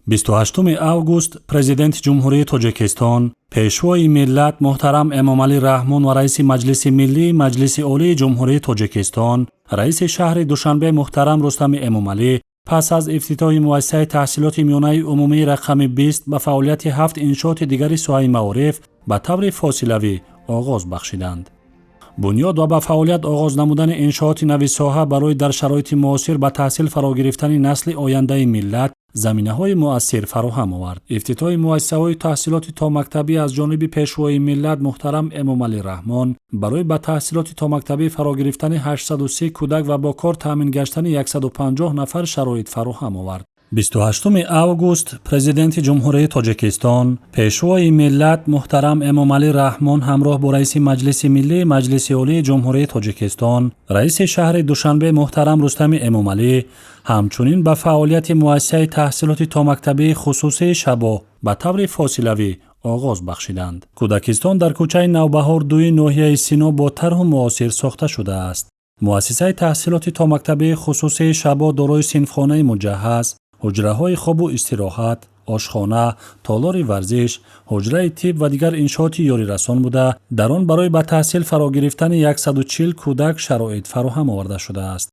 28 август президенти ҷумҳурии Тоҷикистон, пешвои миллат муҳтарам Эмомалӣ Раҳмон ва раиси Маҷлиси Миллии Маҷлиси Олии Ҷумҳурии Тоҷикистон, раиси шаҳри Душанбе муҳтарам Рустами Эмомалӣ пас аз ифтитоҳи муассисаи таҳсилоти миёнаи умумии рақами 20 ба фаъолияти 7 иншооти дигари соҳаи маориф ба таври фосилавӣ оғоз бахшиданд. бунёд ва ба фаъолият оғоз намудани иншооти нави соҳа барои дар шароити муосир ба таҳсил фаро гирифтани насли ояндаи миллат заминаҳои муассир фароҳам овард. ифтитоҳи муассисаҳои таҳсилоти томактабӣ аз ҷониби пешвои миллат муҳтарам Эмомалӣ Раҳмон барои ба таҳсилоти томактабӣ фаро гирифтани 830 кӯдак ва бо кор таъмин гаштани 150 нафар шароит фароҳам овард. 28 август президенти ҷумҳурии Тоҷикистон, пешвои миллат муҳтарам Эмомалӣ Раҳмон ҳамроҳ бо раиси Маҷлиси Миллии Маҷлиси Олии Ҷумҳурии Тоҷикистон, раиси шаҳри Душанбе муҳтарам Рустами Эмомалӣ ҳамчунин ба фаъолияти муассисаи таҳсилоти томактабии хусусии Шабо ба таври фосилавӣ оғоз бахшиданд. Кӯдакистон дар кӯчаи Навбаҳор 2 ноҳияи Сино бо тарҳу муосир сохта шудааст. муассисаи таҳсилоти томактабии хусусии Шабо дорои синфхонаи муҷаҳҳаз, ҳуҷраҳои хобу истироҳат, ошхона, толори варзиш, ҳуҷраи тиб ва дигар иншооти ёрирасон буда, дар он барои ба таҳсил фаро гирифтани 140 кӯдак шароит фароҳам оварда шудааст.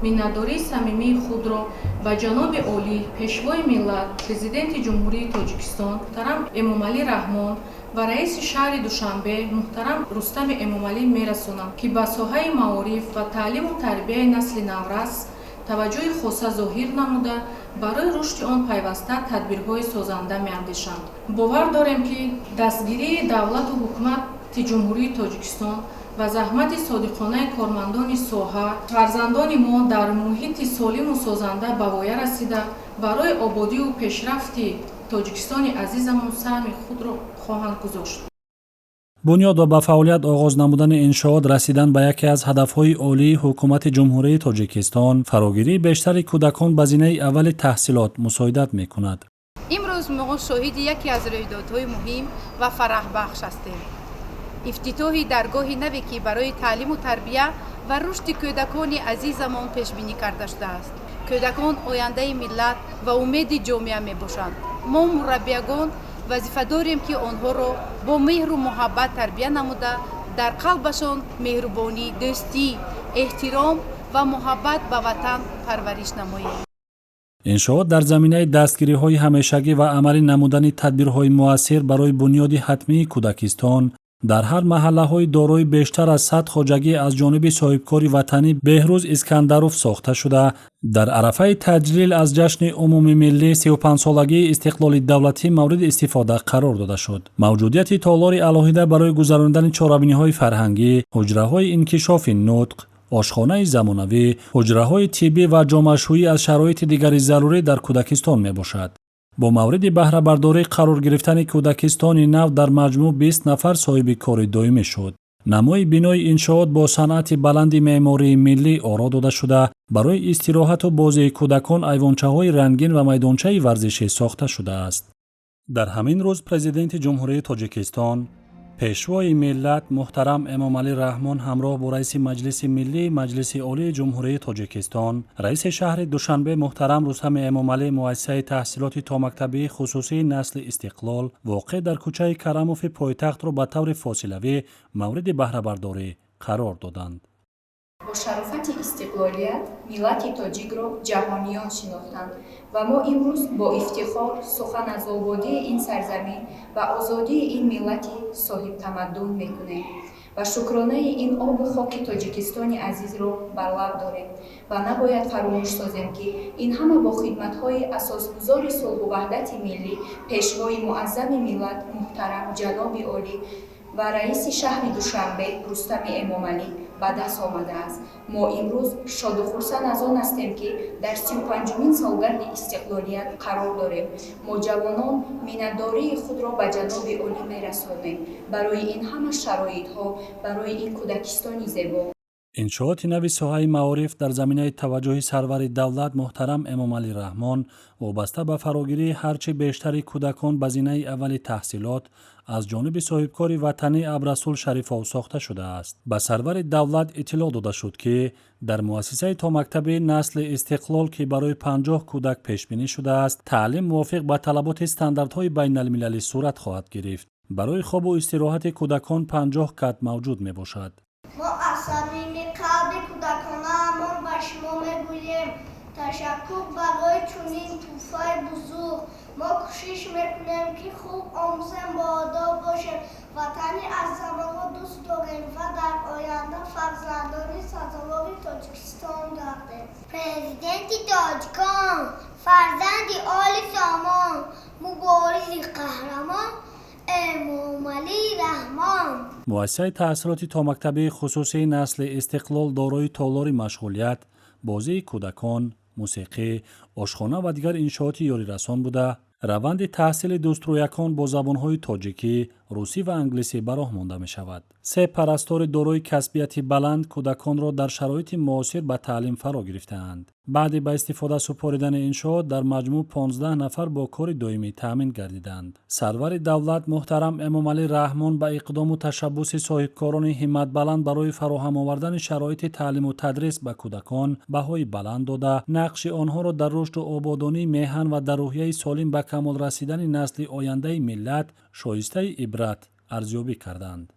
миннатдории самимии худро ба ҷаноби олӣ, пешвои миллат, президенти ҷумҳурии Тоҷикистон муҳтарам Эмомалӣ Раҳмон ва раиси шаҳри Душанбе муҳтарам Рустами Эмомалӣ мерасонам, ки ба соҳаи маориф ва таълиму тарбияи насли наврас таваҷҷӯҳи хоса зоҳир намуда, барои рушди он пайваста тадбирҳои созанда меандешанд. бовар дорем, ки дастгирии давлату ҳукумати ҷумҳурии Тоҷикистон ва заҳмати содиқонаи кормандони соҳа, фарзандони мо дар муҳити солиму созанда ба воя расида, барои ободию пешрафти Тоҷикистони азизамон саҳми худро хоҳанд гузошт. бунёд ва ба фаъолият оғоз намудани иншоот расидан ба яке аз ҳадафҳои олии ҳукумати ҷумҳурии Тоҷикистон, фарогирии бештари кӯдакон ба зинаи аввали таҳсилот мусоидат мекунад. имрӯз мо шоҳиди яке аз рӯйдодҳои муҳим ва фараҳбахш ҳастем. ифтитоҳи даргоҳи наве, ки барои таълиму тарбия ва рушди кӯдакони азизамон пешбинӣ карда шудааст. кӯдакон ояндаи миллат ва умеди ҷомеа мебошанд. мо мураббиягон вазифа дорем, ки онҳоро бо меҳру муҳаббат тарбия намуда, дар қалбашон меҳрубонӣ, дӯстӣ, эҳтиром ва муҳаббат ба ватан парвариш намоем. иншоот дар заминаи дастгириҳои ҳамешагӣ ва амалӣ намудани тадбирҳои муассир барои бунёди ҳатмии кӯдакистон дар ҳар маҳаллаҳои дорои бештар аз 100 хоҷагӣ аз ҷониби соҳибкори ватанӣ Беҳрӯз Искандаров сохта шуда, дар арафаи таҷлил аз ҷашни умумимиллӣ 35-солагии истиқлоли давлатӣ мавриди истифода қарор дода шуд. мавҷудияти толори алоҳида барои гузарондани чорабиниҳои фарҳангӣ, ҳуҷраҳои инкишофи нутқ, ошхонаи замонавӣ, ҳуҷраҳои тиббӣ ва ҷомашӯӣ аз шароити дигари зарурӣ дар кӯдакистон мебошад. бо мавриди баҳрабардорӣ қарор гирифтани кӯдакистони нав дар маҷмӯъ 20 нафар соҳиби кори доимӣ шуд. намои бинои иншоот бо санъати баланди меъмории миллӣ оро дода шуда, барои истироҳату бозии кӯдакон айвончаҳои рангин ва майдончаи варзишӣ сохта шудааст. дар ҳамин рӯз президенти ҷумҳурии Тоҷикистон, пешвои миллат муҳтарам Эмомалӣ Раҳмон ҳамроҳ бо раиси Маҷлиси Миллии Маҷлиси Олии Ҷумҳурии Тоҷикистон, раиси шаҳри Душанбе муҳтарам Рустами Эмомалӣ муассисаи таҳсилоти томактабии хусусии насли Истиқлол воқеъ дар кӯчаи Карамофи пойтахтро ба таври фосилавӣ мавриди баҳрабардорӣ қарор доданд. бо шарофати истиқлолият миллати тоҷикро ҷаҳониён шинохтанд ва мо имрӯз бо ифтихор сухан аз ободии ин сарзамин ва озодии ин миллати соҳибтамаддун мекунем ва шукронаи ин обу хоки Тоҷикистони азизро бар лаб дорем ва набояд фаромӯш созем, ки ин ҳама бо хидматҳои асосгузори сулҳу ваҳдати миллӣ, пешвои муаззами миллат муҳтарам ҷаноби олӣ ва раиси шаҳри Душанбе Рустами Эмомалӣ ба даст омадааст. мо имрӯз шоду хурсанд аз он ҳастем, ки дар 35-умин солгарди истиқлолият қарор дорем. мо ҷавонон миннатдории худро ба ҷаноби олӣ мерасонем барои ин ҳама шароитҳо, барои ин кӯдакистони зебо. انشاءات نوی ساحه معارف در زمینه توجه سرور دولت محترم امامعلی رحمان وابسته به فراگیری هرچه بیشتر کودکان به زینه اول تحصیلات از جانب صاحبکار وطنی ابوالرسول شریف‌آو ساخته شده است. به سرور دولت اطلاع داده شد که در مؤسسه تا مکتب نسل استقلال که برای 50 کودک پیش بینی شده است، تعلیم موافق به طلبات استانداردهای بین المللی صورت خواهد گرفت. برای خواب و استراحت کودکان 50 کت موجود می باشد. ما از صمیم قلب کودکانمان به شما میگوییم تشکر برای چنین تحفه بزرگ. ما کوشش میکنیم که خوب آموزیم، با آداب باشیم، وطنی از زمان دوست داریم و در آینده فرزندانی سزاوار تاجیکستان گردیم. پرزیدنت تاجیکان، فرزند آل سامان، مبارز قهرمان امامعلی رحمان. مؤسسه تحصیلات تا مکتب خصوصی نسل استقلال دارای تالار مشغولیت، بازی کودکان، موسیقی، آشخانه و دیگر انشاءات یاری رسان بوده، روند تحصیل دوسترویکان با زبانهای تاجیکی، روسی و انگلیسی به راه مانده می شود. 3 پرستار دارای کسبیت بلند کودکان را در شرایط معاصر به تعلیم فرا گرفته‌اند. بعد به استفاده سپاریدن انشاءات در مجموع 15 نفر با کار دائمی تامین گردیدند. سرور دولت محترم امامعلی رحمان به اقدام و تشبث صاحبکاران همت بلند برای فراهم آوردن شرایط تعلیم و تدریس به کودکان بهای بلند داده، نقش آنها را در رشد و آبادانی میهن و در روحیه سالم به کمال رسیدن نسل آینده ملت شایسته عبرت ارزیابی کردند.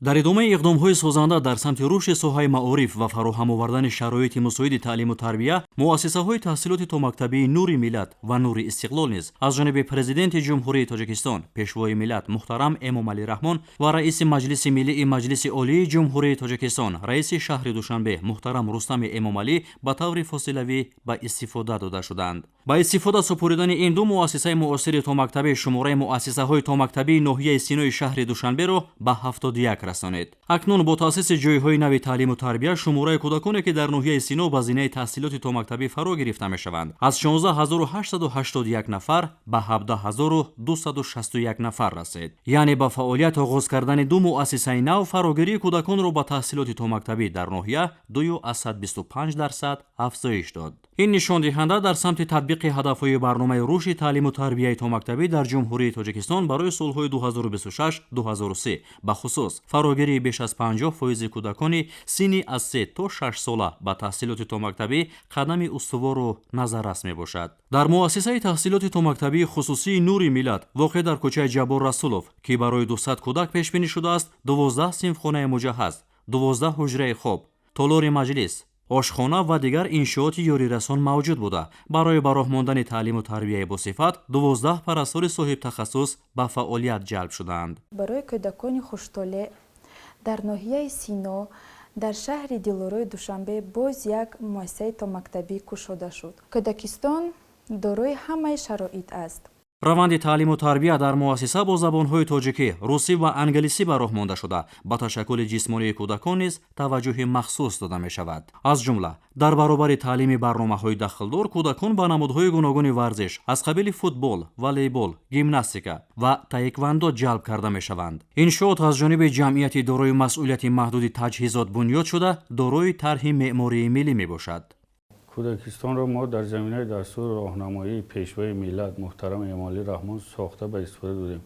در ادامه اقدام‌های سازنده در سمت رشد ساحه معارف و فراهم آوردن شرایط مساعد تعلیم و تربیت، مؤسسه‌های تحصیلات تا مکتبی نور ملت و نور استقلال نیز از جانب پرزیدنت جمهوری تاجیکستان پیشوای ملت محترم امامعلی رحمان و رئیس مجلس ملی مجلس عالی جمهوری تاجیکستان رئیس شهر دوشنبه محترم رستم امامعلی به طور فاصلوی به استفاده داده شدند. با استفاده سپردن این دو مؤسسه معاصر تا مکتبی شماره مؤسسه‌های تا مکتبی ناحیه سینوی شهر دوشنبه را به 71 رسانید. اکنون با تأسیس جایهای نوی تعلیم و تربیت شماره کودکانی که در ناحیه سینو به زینه تحصیلات تا مکتبی فرا گرفته میشوند از 16881 نفر به 17261 نفر رسید. یعنی با فعالیت آغاز کردن دو مؤسسه نو فراگیری کودکان را به تحصیلات تا مکتبی در ناحیه 2.25% افزایش داد. این نشان دهنده در سمت تطبیق هدفهای برنامه رشد تعلیم و تربیت تا مکتبی در جمهوری تاجیکستان برای سالهای 2026-2030 به خصوص فراگیری بیش از 50% کودکان سنی از 3 تا 6 ساله به تحصیلات تا مکتبی قدم استوار و نظررس می باشد. در مؤسسه تحصیلات تا مکتبی خصوصی نور ملت واقع در کوچه جبار رسولوف که برای 200 کودک پیش بینی شده است، 12 صنفخانه مجهز، 12 حجره خواب، تالار مجلس، آشخانه و دیگر انشاءات یاری رسان موجود بوده. برای به راه ماندن تعلیم و تربیت با صفت 12 پرستار صاحب تخصص به فعالیت جلب شدند. برای کودکان خوش‌طالع در ناحیه سینو در شهر دلوروی دوشنبه باز یک مؤسسه تا مکتبی گشوده شد. کودکستان دارای همه شرایط است. روند تعلیم و تربیت در مؤسسه با زبانهای تاجیکی، روسی و انگلیسی به راه مانده شده. با تشکل جسمانی کودکان نیز توجه مخصوص داده می شود. از جمله در برابر تعلیم برنامه‌های داخلدار کودکان با نمودهای گوناگون ورزش از قبیل فوتبال، والیبال، گیمناستیکا و تایکواندو جلب کرده می شوند. این شد از جانب جمعیت دارای مسئولیت محدود تجهیزات بنیاد شده، دارای طرح معماری ملی می باشد. کودکستان را ما در زمینه دستور راهنمایی پیشوای ملت محترم امامعلی رحمان ساخته به استفاده دادیم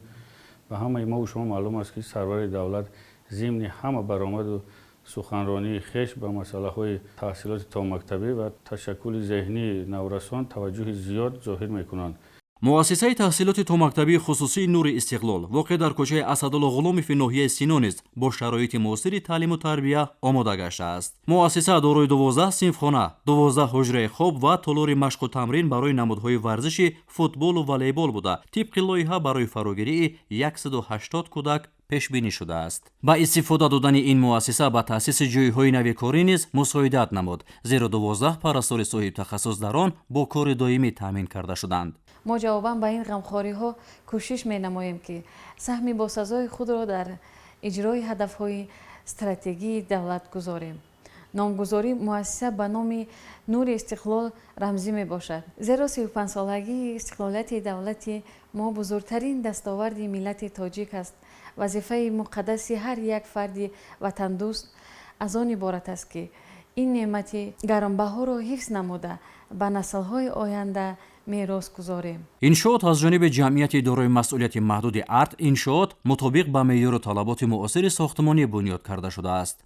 و همه ما و شما معلوم است که سرور دولت ضمن همه برآمد و سخنرانی خویش به مسئله های تحصیلات تا مکتبی و تشکل ذهنی نورسان توجه زیاد ظاهر میکنند. مؤسسه تحصیلات تا مکتبی خصوصی نور استقلال واقع در کوچه اسدالله غلامف ناحیه سینو نیز با شرایط معاصر تعلیم و تربیت آماده گشته است. مؤسسه دارای 12 صنفخانه، 12 حجره خواب و تالار مشق و تمرین برای نمودهای ورزشی فوتبال و والیبال بوده. طبق لایحه برای فراگیری 180 کودک پیش بینی شده است. با استفاده دادن این مؤسسه با تأسیس جایهای نوی کاری نیز مساعدت نمود، زیرا 12 پرستار صاحب تخصص در آن با کار دائمی تامین کرده شدند. ما جواباً به این غمخواری ها کوشش می نماییم که سهمی با سزای خود را در اجرای هدفهای استراتژی دولت گذاریم. نامگذاری مؤسسه به نام نور استقلال رمزی می باشد، زیرا 35 سالگی استقلالیت دولت ما بزرگترین دستاورد ملت تاجیک است. وظیفه مقدس هر یک فرد وطن دوست аз он иборат аст ки ин неъмати гаронбаҳоро ҳифз намуда ба наслҳои оянда мерос гузорем. иншоот аз ҷониби ҷамъияти дорои масъулияти маҳдуди арт иншоот мутобиқ ба меъёру талаботи муосири сохтмонӣ бунёд карда шудааст.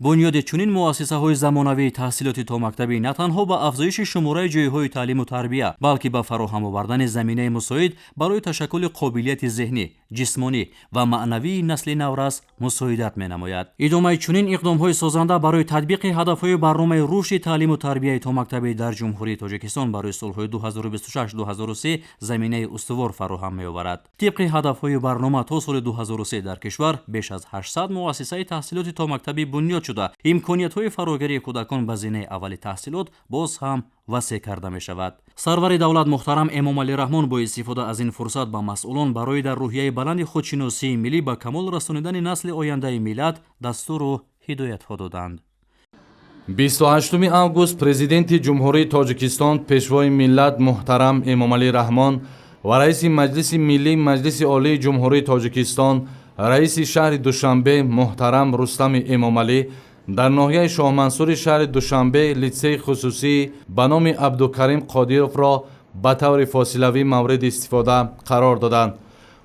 бунёди чунин муассисаҳои замонавии таҳсилоти томактабӣ на танҳо ба афзоиши шумораи ҷойҳои таълиму тарбия, балки ба фароҳам овардани заминаи мусоид барои ташаккули қобилияти зеҳнӣ, ҷисмонӣ ва маънавии насли наврас мусоидат менамояд. идомаи чунин иқдомҳои созанда барои татбиқи ҳадафҳои барномаи рушди таълиму тарбияи томактабӣ дар ҷумҳурии Тоҷикистон барои солҳои 2026-2030 заминаи устувор фароҳам меоварад. тибқи ҳадафҳои барнома то соли 2030 дар кишвар беш аз 800 муассисаи таҳсилоти томактабӣ бунёд шуда, имкониятҳои фарогарии кӯдакон ба зинаи аввали таҳсилот боз ҳам васеъ карда мешавад. сарвари давлат муҳтарам Эмомалӣ Раҳмон бо истифода аз ин фурсат ба масъулон барои дар рӯҳияи баланди худшиносии миллӣ ба камол расонидани насли ояндаи миллат дастуру ҳидоятҳо доданд. 28 август президенти ҷумҳурии Тоҷикистон пешвои миллат муҳтарам Эмомалӣ Раҳмон ва раиси маҷлиси миллии маҷлиси олии ҷумҳурии Тоҷикистон, раиси шаҳри Душанбе муҳтарам Рустами Эмомалӣ дар ноҳияи Шоҳмансури шаҳри Душанбе литсеи хусусии ба номи Абдукарим Қодировро ба таври фосилавӣ мавриди истифода қарор доданд.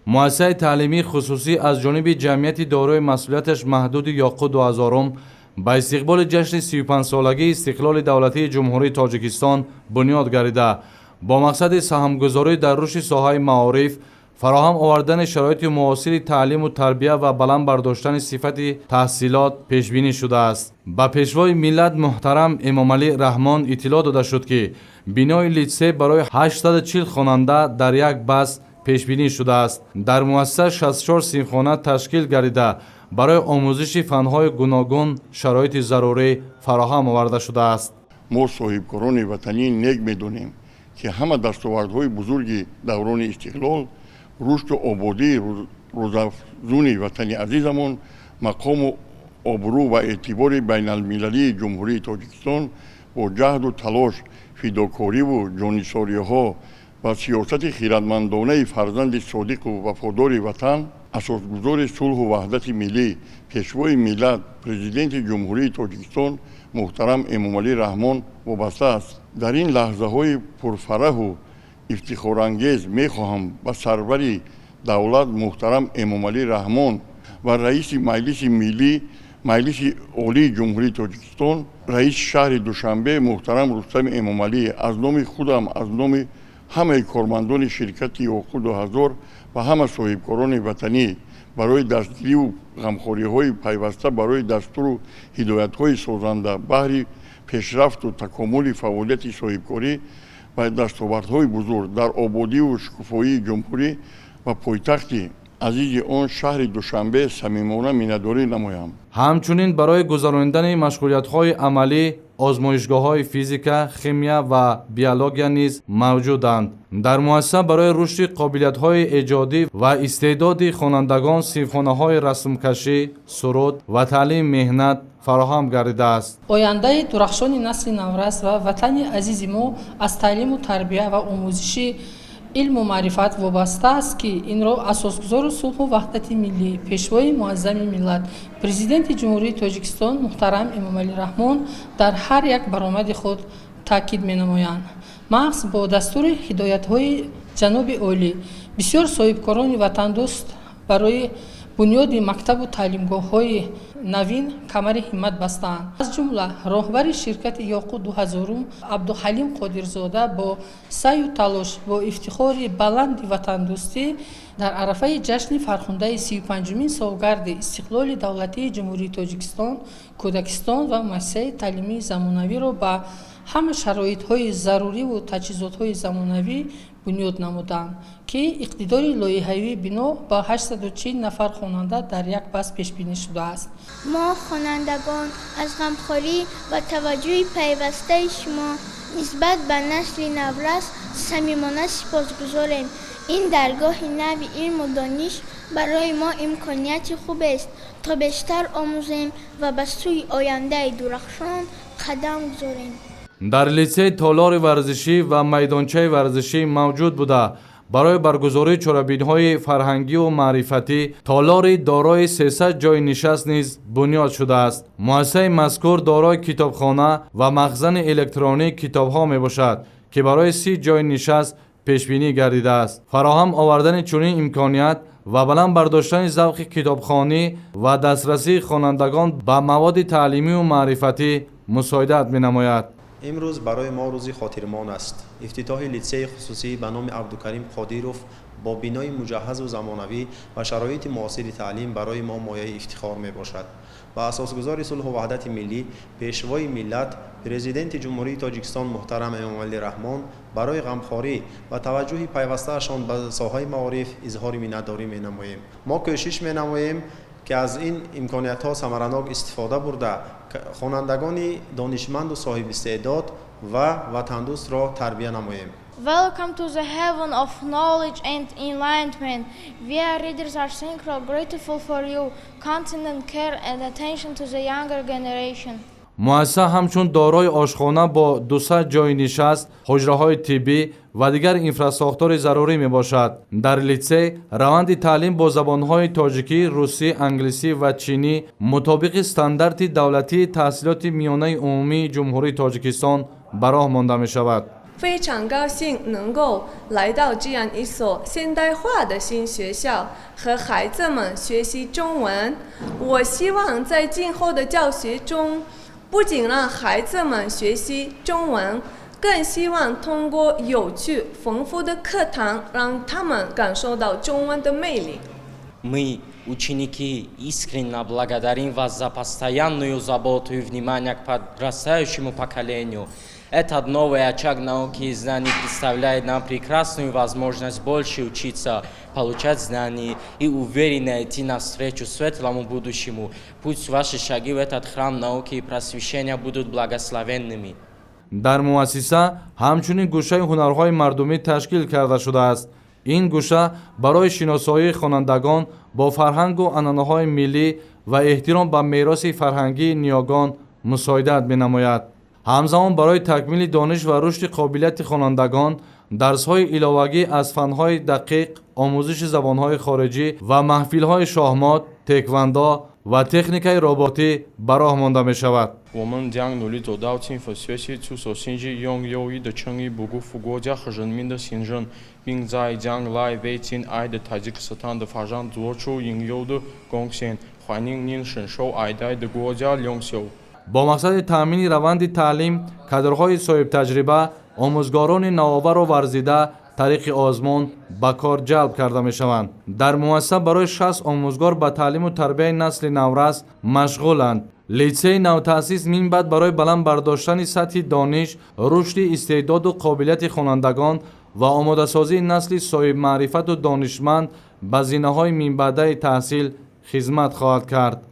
муассисаи таълимии хусусӣ аз ҷониби ҷамъияти дорои масъулияташ маҳдуди Ёқуду Ҳазорум ба истиқболи ҷашни 35-солагии истиқлоли давлатии ҷумҳурии Тоҷикистон бунёд гардида, бо мақсади саҳмгузорӣ дар рушди соҳаи маориф, фароҳам овардани шароити муосири таълиму тарбия ва баланд бардоштани сифати таҳсилот пешбинӣ шудааст. ба пешвои миллат муҳтарам Эмомалӣ Раҳмон иттилоъ дода шуд ки бинои литсей барои 840 хонанда дар як баст пешбинӣ шудааст. дар муассиса 64 синфхона ташкил гардида барои омӯзиши фанҳои гуногун шароити зарурӣ фароҳам оварда шудааст. мо соҳибкорони ватанӣ нек медонем ки ҳама дастовардҳои бузурги даврони истиқлол, рушду ободии рӯзафзуни ватани азизамон, мақому обрӯ ва эътибори байналмилалии ҷумҳурии Тоҷикистон бо ҷаҳду талош, фидокориву ҷонисориҳо ва сиёсати хиратмандонаи фарзанди содиқу вафодори ватан, асосгузори сулҳу ваҳдати миллӣ, пешвои миллат, президенти ҷумҳурии Тоҷикистон муҳтарам Эмомалӣ Раҳмон вобаста аст. дар ин лаҳзаҳои пурфараҳу ифтихорангез мехоҳам ба сарвари давлат муҳтарам Эмомалӣ Раҳмон ва раиси маҷлиси миллӣ, маҷлиси олии ҷумҳурии Тоҷикистон, раиси шаҳри Душанбе муҳтарам Рустами Эмомалӣ, аз номи худам, аз номи ҳамаи кормандони ширкати Ёқуду Ҳазор ва ҳама соҳибкорони ватанӣ барои дастгириву ғамхориҳои пайваста барои дастуру ҳидоятҳои созанда баҳри пешрафту такомули фаъолияти соҳибкорӣ ва дастовардҳои бузург дар ободиву шукуфоии ҷумҳурӣ ва пойтахти азизи он шаҳри Душанбе самимона миннатдорӣ намоям. ҳамчунин барои гузарондани машғулиятҳои амалӣ озмоишгоҳҳои физика, химия ва биология низ мавҷуданд. дар муассиса барои рушди қобилиятҳои эҷодӣ ва истеъдоди хонандагон синфхонаҳои расмкашӣ, суруд ва таълими меҳнат фароҳам гардидааст. ояндаи дурахшони насли наврас ва ватани азизи мо аз таълиму тарбия ва омӯзиши илму маърифат вобаста аст ки инро асосгузору сулҳу ваҳдати миллӣ, пешвои муаззами миллат, президенти ҷумҳурии Тоҷикистон муҳтарам Эмомалӣ Раҳмон дар ҳар як баромади худ таъкид менамоянд. маҳз бо дастури ҳидоятҳои ҷаноби олӣ бисёр соҳибкорони ватандӯст барои бунёди мактабу таълимгоҳҳои навин камари ҳиммат бастаанд. аз ҷумла роҳбари ширкати Ёқуду Ҳазорум Абдуҳалим Қодирзода бо саъю талош бо ифтихори баланди ватандӯстӣ дар арафаи ҷашни фархундаи 35-умин солгарди истиқлоли давлатии ҷумҳурии Тоҷикистон, кӯдакистон ва муассисаи таълимии замонавиро ба ҳама шароитҳои заруриву таҷҳизотҳои замонавӣ бунёд намуданд ки иқтидори лоиҳавӣ бино ба 840 нафар хонанда дар як баст пешбинӣ шудааст. мо хонандагон аз ғамхорӣ ва таваҷҷӯҳи пайвастаи шумо нисбат ба насли наврас самимона сипосгузорем. ин даргоҳи нави илму дониш барои мо имконияти хубест то бештар омӯзем ва ба сӯи ояндаи дурахшон қадам гузорем. дар литсей толори варзишӣ ва майдончаи варзишӣ мавҷуд буда برای برگزاری چرابین‌های فرهنگی و معرفتی تالاری دارای 300 جای نشست نیز بنیاد شده است. مؤسسه مذکور دارای کتابخانه و مخزن الکترونیک کتاب‌ها میباشد که برای 30 جای نشست پیشبینی گردیده است. فراهم آوردن چنین امکانیت و بلند برداشتن ذوق کتابخوانی و دسترسی خوانندگان به مواد تعلیمی و معرفتی مساعدت می‌نماید. امروز برای ما روزی خاطرمان است. افتتاح لیسه خصوصی به نام عبدالکریم قادیروف با بینای مجهز و زمانوی و شرایط معاصر تعلیم برای ما مایه افتخار می باشد. و اساسگزار صلح و وحدت ملی، پیشوای ملت، پرزیدنت جمهوری تاجیکستان محترم امامعلی رحمان برای غمخواری و توجه پیوسته‌شان به ساحه معارف اظهار منتداری می نماییم. ما کوشش می نماییم که از این امکانیت ها ثمرناک استفاده برده خوانندگان دانشمند و صاحب استعداد و وطندوست را تربیت نماییم. Welcome to the heaven of knowledge and enlightenment. We are readers are synchro grateful for your constant care and attention to the younger generation. مؤسسه همچون دارای آشخانه با 200 جای نشست، حجره‌های طبی و دیگر اینفراستراکچور ضروری میباشد. در لیسه روند تعلیم با زبان‌های تاجیکی، روسی، انگلیسی و چینی مطابق استاندارد دولتی تحصیلات میانه عمومی جمهوری تاجیکستان به راه مانده می‌شود. 非常高兴能够来到这样一所现代化的新学校，和孩子们学习中文。我希望在今后的教学中，不仅让孩子们学习中文，更希望通过有趣丰富的课堂，让他们感受到中文的魅力。Мы, ученики, искренне благодарим вас за постоянную заботу и внимание к подрастающему поколению. Этот новый очаг науки и знаний представляет нам прекрасную возможность больше учиться, получать знания и уверенно идти навстречу светлому будущему. Пусть ваши шаги в этот храм науки и просвещения будут благословенными. در مؤسسه همچنین گوشه هنرهای مردمی تشکیل کرده شده است. این گوشه برای شناسایی خوانندگان با فرهنگ و عنعنه‌های ملی و احترام به میراث فرهنگی نیاگان مساعدت می‌نماید. همزمان برای تکمیل دانش و رشد قابلیت خوانندگان درس‌های علاوه‌ای از فن‌های دقیق، آموزش زبان‌های خارجی و محفل‌های شاهمات، تکواندو و تکنیک‌های رباطی به راه مانده می‌شود. 我们将努力走到尽责学习出所心智，用优异的诚意不辜负国家和人民的信任，并在将来为亲爱的塔吉克斯坦的发展做出应有的贡献。欢迎您深受爱戴的国家领袖。 با مقصد تأمین روند تعلیم، کادرهای صاحب تجربه، آموزگاران نوآور و ورزیده طریق آزمون به کار جلب کرده می شوند. در مؤسسه برای 60 آموزگار به تعلیم و تربیت نسل نورس مشغولند. لیسه نوتأسیس منبع برای بلند برداشتن سطح دانش، رشد استعداد و قابلیت خوانندگان و آماده سازی نسل صاحب معرفت و دانشمند به زینه‌های منبع تحصیل خدمت خواهد کرد.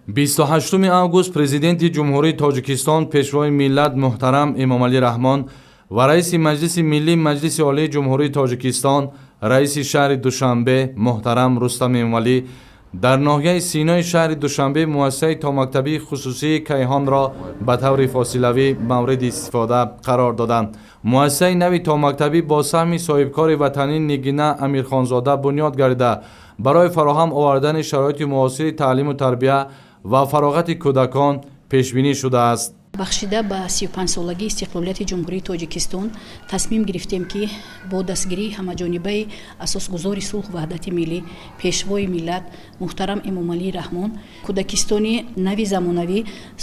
28 август президенти ҷумҳурии тоҷикистон пешвои миллат муҳтарам эмомалӣ раҳмон ва раиси маҷлиси миллии маҷлиси олии ҷумҳурии тоҷикистон раиси шаҳри душанбе муҳтарам рустам эмомалӣ дар ноҳияи синои шаҳри душанбе муассисаи томактабии хусусии кайҳонро ба таври фосилавӣ мавриди истифода қарор доданд. муассисаи нави томактабӣ бо саҳми соҳибкори ватанӣ нигина амирхонзода бунёд гардида барои фароҳам овардани шароити муосири таълиму тарбия ва фароғати кӯдакон пешбинӣ шудааст. бахшида ба 35-солагии истиқлолияти ҷумҳурии тоҷикистон тасмим гирифтем ки бо дастгирии ҳамаҷонибаи асосгузори сулҳу ваҳдати миллӣ пешвои миллат муҳтарам эмомалии раҳмон кӯдакистони нави замонавӣ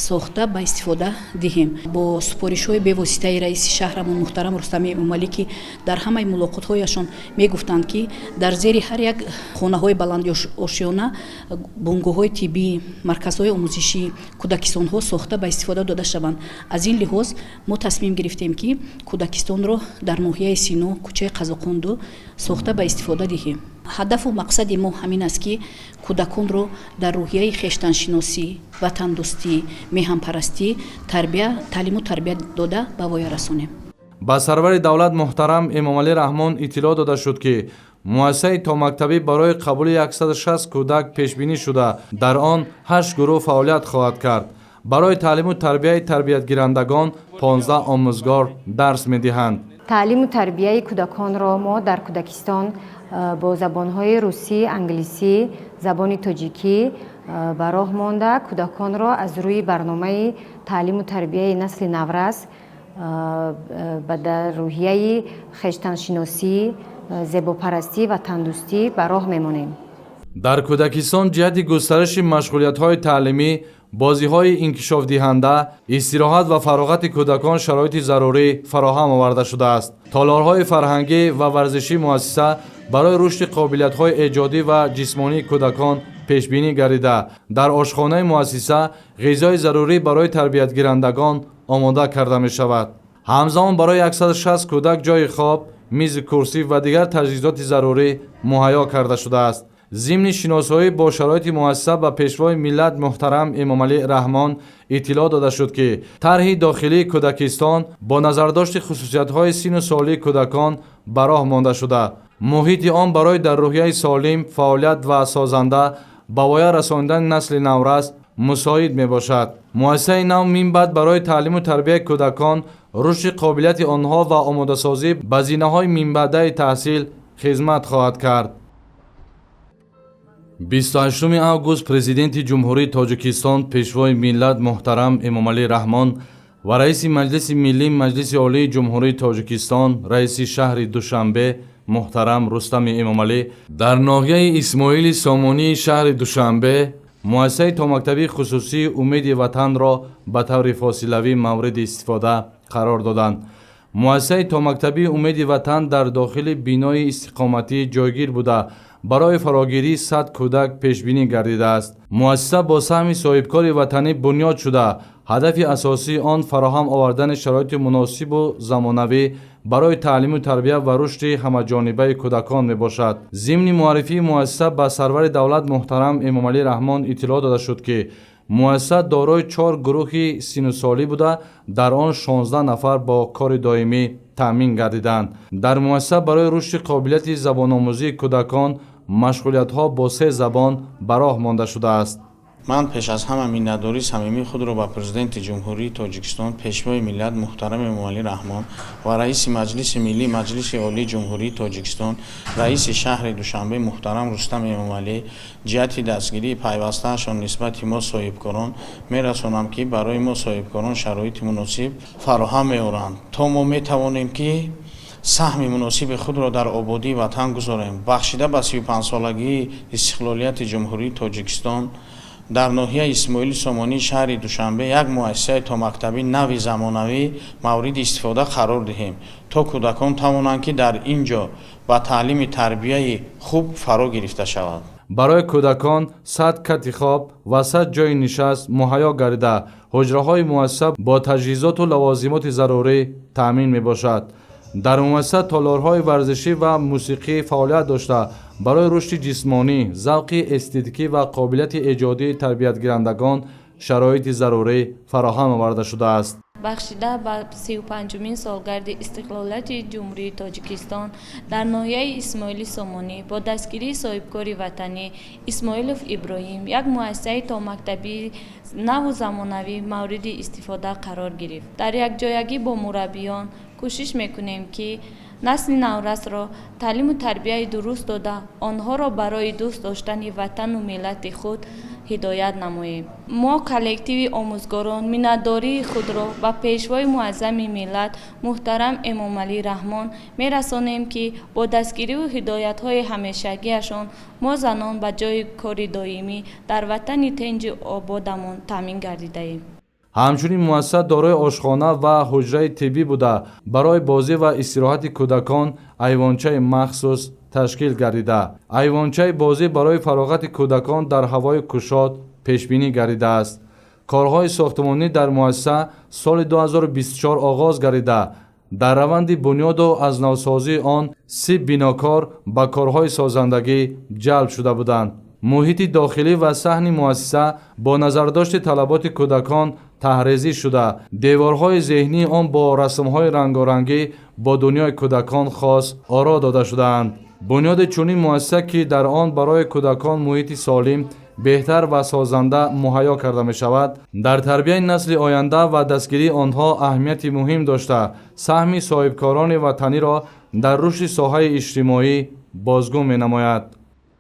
сохта ба истифода диҳем. бо супоришҳои бевоситаи раиси шаҳрамон муҳтарам рустами эмомалӣ ки дар ҳамаи мулоқотҳояшон мегуфтанд ки дар зери ҳар як хонаҳои баландошиёна бонгоҳҳои тиббӣ марказҳои омӯзишии кӯдакистонҳо сохта ба истифода дода шаванд. аз ин лиҳоз мо тасмим гирифтем ки кӯдакистонро дар ноҳияи сино кӯчаи қазоқонду сохта ба истифода диҳем. ҳадафу мақсади мо ҳамин аст ки кӯдаконро дар рӯҳияи хештаншиносӣ ватандӯстӣ меҳанпарастӣ таълиму тарбия дода ба воя расонем. ба сарвари давлат муҳтарам эмомалӣ раҳмон иттилоъ дода шуд ки муассисаи томактабӣ барои қабули 160 кӯдак пешбинӣ шуда дар он 8 гурӯҳ фаъолият хоҳад кард. барои таълиму тарбияи тарбиятгирандагон 15 омӯзгор дарс медиҳанд. تعلیم و تربیه کودکان را ما در کودکستان با زبانهای روسی، انگلیسی، زبان تاجیکی به راه مانده کودکان را از روی برنامه تعلیم و تربیه نسل نورس به روحیه خویشتن‌شناسی، زیباپرستی و تندرستی به راه می‌مانیم. در کودکستان جهت گسترش مشغولیت‌های تعلیمی، بازی‌های انکشاف‌دهنده، استراحت و فراغت کودکان شرایط ضروری فراهم آورده شده است. تالارهای فرهنگی و ورزشی مؤسسه برای رشد قابلیت‌های ایجادی و جسمانی کودکان پیشبینی گردیده در آشخانه مؤسسه غذای ضروری برای تربیت گیرندگان آماده کرده می شود. همزمان برای 160 کودک جای خواب، میز کرسی و دیگر تجهیزات ضروری مهیا کرده شده است. ضمن شناسایی با شرایط مؤسسه به پیشوای ملت محترم امامعلی رحمان اطلاع داده شد که طرح داخلی کودکستان با نظرداشت خصوصیت‌های سن و سالی کودکان به راه مانده شده. محیط آن برای در روحیه سالم، فعالیت و سازنده به وای رساندن نسل نورس مساعد می باشد. مؤسسه نو منبعد برای تعلیم و تربیت کودکان، رشد قابلیت آنها و آماده سازی به زینه‌های منبعده تحصیل خدمت خواهد کرد. 28 август президенти ҷумҳурии тоҷикистон пешвои миллат муҳтарам эмомалӣ раҳмон ва раиси маҷлиси миллӣ маҷлиси олии ҷумҳурии тоҷикистон раиси шаҳри душанбе муҳтарам рустами эмомалӣ дар ноҳияи исмоили сомонии шаҳри душанбе муассисаи томактабии хусусии умеди ватанро ба таври фосилавӣ мавриди истифода қарор доданд. муассисаи томактабии умеди ватан дар дохили бинои истиқоматӣ ҷойгир буда برای فراگیری 100 کودک پیشبینی گردیده است. مؤسسه با سهم صاحبکار وطنی بنیاد شده. هدف اساسی آن فراهم آوردن شرایط مناسب و زمانوی برای تعلیم و تربیت و رشد همه‌جانبه کودکان می باشد. ضمن معرفی مؤسسه به سرور دولت محترم امامعلی رحمان اطلاع داده شد که مؤسسه دارای 4 گروه سن و سالی بوده، در آن 16 نفر با کار دائمی تامین گردیدند. در مؤسسه برای رشد قابلیت زبان آموزی کودکان مشغولیت‌ها با 3 زبان به راه مانده شده است. من پیش از همه میnnatdori صمیمی خود را به پرزیدنت جمهوری تاجیکستان پیشوای ملت محترم امامعلی رحمان و رئیس مجلس ملی مجلس عالی جمهوری تاجیکستان رئیس شهر دوشنبه محترم رستم امامعلی جهت دستگیری پیوسته‌شان نسبت ما صاحبکاران میرسانم که برای ما صاحبکاران شرایط مناسب فراهم می‌آورند تا ما میتوانیم که سهم مناسب خود را در آبادی وطن گذاریم. بخشیده به 35 سالگی استقلالیت جمهوری تاجیکستان در ناحیه اسماعیل سامانی شهر دوشنبه یک مؤسسه تا مکتبی نوی زمانوی مورد استفاده قرار دهیم تا کودکان توانند که در اینجا با تعلیم تربیه خوب فرا گرفته شود. برای کودکان 100 کت خواب و 100 جای نشست مهیا گردیده حجره‌های مؤسسه با تجهیزات و لوازمات ضروری تامین میباشد. در مؤسسه تالارهای ورزشی و موسیقی فعالیت داشته برای رشد جسمانی، ذوق استتیکی و قابلیت ایجادی تربیت گیرندگان شرایط ضروری فراهم آورده شده است. بخشیده به 35مین سالگرد استقلالیت جمهوری تاجیکستان در ناحیه اسماعیل سامانی با دستگیری صاحبکار وطنی اسماعیلوف ابراهیم یک مؤسسه تا مکتبی نو و زمانوی مورد استفاده قرار گرفت. در یک جایگی با مربیان کوشش میکنیم که نسل نورس را تعلیم و تربیت درست داده آنها را برای دوست داشتن وطن و ملت خود هدایت نماییم. ما کلکتیو آموزگاران منتداری خود را به پیشوای معظم ملت محترم امامعلی رحمان میرسانیم که با دستگیری و هدایت های همیشگیشان ما زنان به جای کار دائمی در وطن تنج آبادمان تامین گردیده ایم. همچنین مؤسسه دارای آشخانه و حجره طبی بوده برای بازی و استراحت کودکان ایوانچه مخصوص تشکیل گردیده. ایوانچه بازی برای فراغت کودکان در هوای گشاد پیش بینی گردیده است. کارهای ساختمانی در مؤسسه سال 2024 آغاز گردیده. در روند بنیاد و از نوسازی آن 30 بناکار به کارهای سازندگی جلب شده بودند. محیط داخلی و صحن مؤسسه با نظرداشت طلبات کودکان تحریزی شده. دیوارهای ذهنی آن با رسمهای رنگارنگی با دنیای کودکان خاص آرا داده شده‌اند. بنیاد چنین مؤسسه که در آن برای کودکان محیط سالم، بهتر و سازنده مهیا کرده می شود، در تربیت نسل آینده و دستگیری آنها اهمیت مهم داشته سهم صاحبکاران وطنی را در رشد ساحه اجتماعی بازگو می نماید.